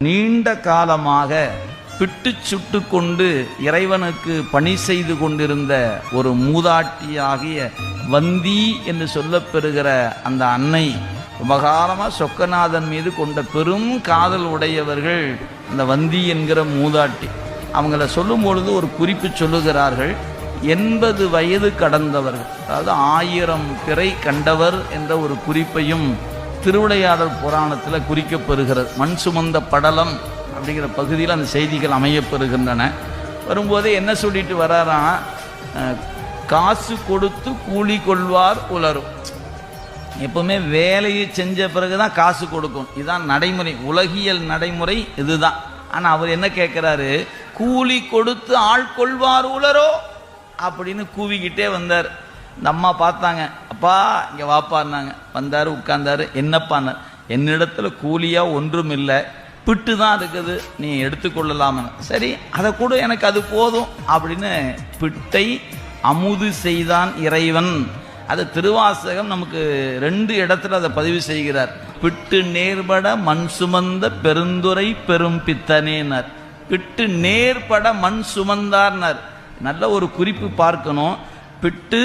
நீண்ட காலமாக பிட்டு சுட்டு கொண்டு இறைவனுக்கு பணி செய்து கொண்டிருந்த ஒரு மூதாட்டியாகிய வந்தி என்று சொல்லப்பெறுகிற அந்த அன்னை உபகாரமாக சொக்கநாதன் மீது கொண்ட பெரும் காதல் உடையவர்கள் அந்த வந்தி என்கிற மூதாட்டி. அவங்கள சொல்லும் பொழுது ஒரு குறிப்பு சொல்லுகிறார்கள், 80 வயது கடந்தவர்கள், அதாவது 1000 பிறை கண்டவர் என்ற ஒரு குறிப்பையும் திருவிளையாடல் புராணத்தில் குறிக்கப்பெறுகிறது. மண் சுமந்த படலம் அப்படிங்கிற பகுதியில் அந்த செய்திகள் அமையப்பெறுகின்றன. வரும்போதே என்ன சொல்லிட்டு வராராம், காசு கொடுத்து கூலி கொள்வார் உலரும். எப்பவுமே வேலையை செஞ்ச பிறகுதான் காசு கொடுக்கும், இதுதான் நடைமுறை, உலகியல் நடைமுறை இதுதான். ஆனால் அவர் என்ன கேட்குறாரு, கூலி கொடுத்து ஆள் கொள்வார் உலரோ அப்படின்னு கூவிக்கிட்டே வந்தார். இந்த அம்மா பார்த்தாங்க, அப்பா இங்கே வாப்பாருனாங்க. வந்தார், உட்கார்ந்தாரு. என்னப்பான்னார், என்னிடத்துல கூலியாக ஒன்றும் இல்லை, பிட்டு தான் இருக்குது, நீ எடுத்துக்கொள்ளலாமன்னு. சரி அதை கூட, எனக்கு அது போதும் அப்படின்னு பிட்டை அமுது செய்தான் இறைவன். அது திருவாசகம் நமக்கு 2 இடத்துல அதை பதிவு செய்கிறார். பிட்டு நேர்பட மண் சுமந்த பெருந்துரை பெரும் பித்தனேனர். பிட்டு நேர்பட மண் சுமந்தார்னர். நல்ல ஒரு குறிப்பு பார்க்கணும். பிட்டு